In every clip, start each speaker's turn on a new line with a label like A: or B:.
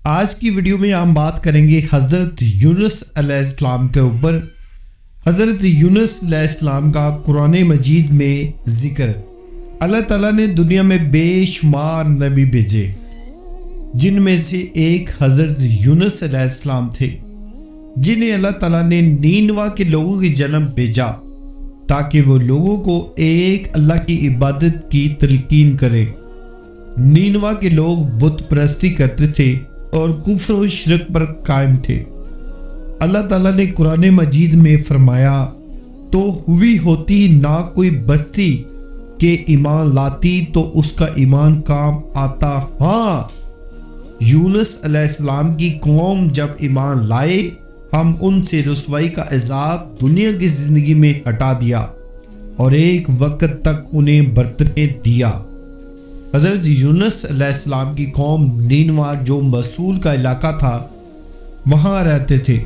A: آج کی ویڈیو میں ہم بات کریں گے حضرت یونس علیہ السلام کے اوپر۔ حضرت یونس علیہ السلام کا قرآن مجید میں ذکر۔ اللہ تعالیٰ نے دنیا میں بے شمار نبی بھیجے، جن میں سے ایک حضرت یونس علیہ السلام تھے، جنہیں اللہ تعالیٰ نے نینوا کے لوگوں کی جانب بھیجا تاکہ وہ لوگوں کو ایک اللہ کی عبادت کی تلقین کریں۔ نینوا کے لوگ بت پرستی کرتے تھے اور کفر و شرک پر قائم تھے۔ اللہ تعالیٰ نے قرآن مجید میں فرمایا، تو ہوئی ہوتی نہ کوئی بستی کہ ایمان لاتی تو اس کا ایمان کام آتا، ہاں یونس علیہ السلام کی قوم جب ایمان لائے ہم ان سے رسوائی کا عذاب دنیا کی زندگی میں ہٹا دیا اور ایک وقت تک انہیں برتنے دیا۔ حضرت یونس علیہ السلام کی قوم نینوا جو موصول کا علاقہ تھا وہاں رہتے تھے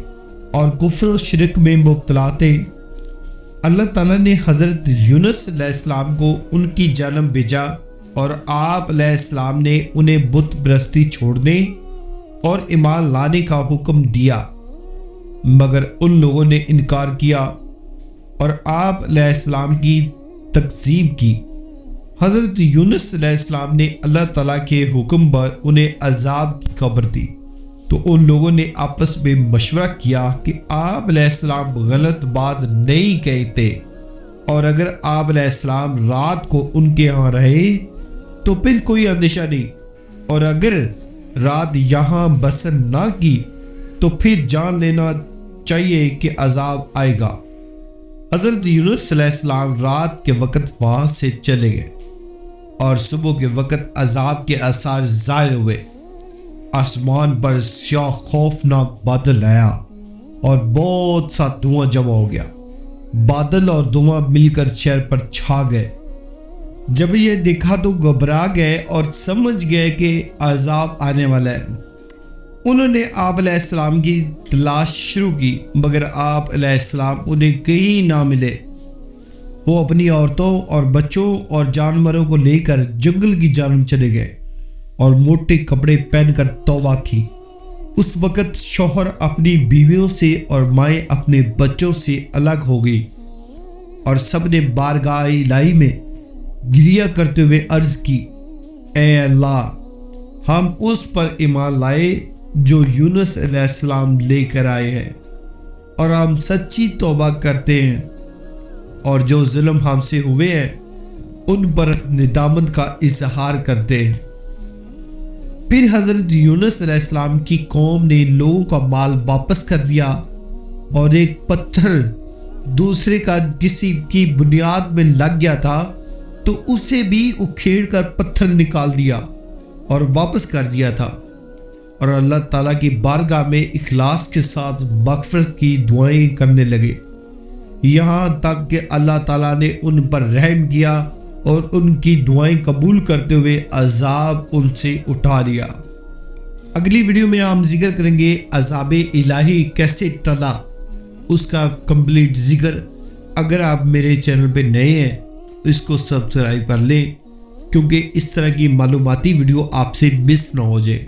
A: اور کفر و شرک میں مبتلا تھے۔ اللہ تعالیٰ نے حضرت یونس علیہ السلام کو ان کی جانب بھیجا اور آپ علیہ السلام نے انہیں بت پرستی چھوڑنے اور ایمان لانے کا حکم دیا، مگر ان لوگوں نے انکار کیا اور آپ علیہ السلام کی تکذیب کی۔ حضرت یونس علیہ السلام نے اللہ تعالیٰ کے حکم پر انہیں عذاب کی خبر دی، تو ان لوگوں نے آپس میں مشورہ کیا کہ آپ علیہ السلام غلط بات نہیں کہتے، اور اگر آپ علیہ السلام رات کو ان کے ہاں رہے تو پھر کوئی اندیشہ نہیں، اور اگر رات یہاں بسر نہ کی تو پھر جان لینا چاہیے کہ عذاب آئے گا۔ حضرت یونس علیہ السلام رات کے وقت وہاں سے چلے گئے اور صبح کے وقت عذاب کے آثار ظاہر ہوئے۔ آسمان پر سیاہ خوفناک بادل آیا اور بہت سا دھواں جمع ہو گیا۔ بادل اور دھواں مل کر شہر پر چھا گئے۔ جب یہ دیکھا تو گھبرا گئے اور سمجھ گئے کہ عذاب آنے والا ہے۔ انہوں نے آپ علیہ السلام کی تلاش شروع کی، مگر آپ علیہ السلام انہیں کہیں نہ ملے۔ وہ اپنی عورتوں اور بچوں اور جانوروں کو لے کر جنگل کی جانب چلے گئے اور موٹے کپڑے پہن کر توبہ کی۔ اس وقت شوہر اپنی بیویوں سے اور مائیں اپنے بچوں سے الگ ہو گئی، اور سب نے بارگاہ الہی میں گریہ کرتے ہوئے عرض کی، اے اللہ، ہم اس پر ایمان لائے جو یونس علیہ السلام لے کر آئے ہیں، اور ہم سچی توبہ کرتے ہیں، اور جو ظلم ہم سے ہوئے ہیں ان پر ندامت کا اظہار کرتے ہیں۔ پھر حضرت یونس علیہ السلام کی قوم نے لوگوں کا مال واپس کر دیا، اور ایک پتھر دوسرے کا کسی کی بنیاد میں لگ گیا تھا تو اسے بھی اکھیڑ کر پتھر نکال دیا اور واپس کر دیا تھا، اور اللہ تعالیٰ کی بارگاہ میں اخلاص کے ساتھ مغفرت کی دعائیں کرنے لگے، یہاں تک کہ اللہ تعالیٰ نے ان پر رحم کیا اور ان کی دعائیں قبول کرتے ہوئے عذاب ان سے اٹھا لیا۔ اگلی ویڈیو میں ہم ذکر کریں گے عذاب الہی کیسے ٹلا، اس کا کمپلیٹ ذکر۔ اگر آپ میرے چینل پہ نئے ہیں تو اس کو سبسکرائب کر لیں، کیونکہ اس طرح کی معلوماتی ویڈیو آپ سے مس نہ ہو جائے۔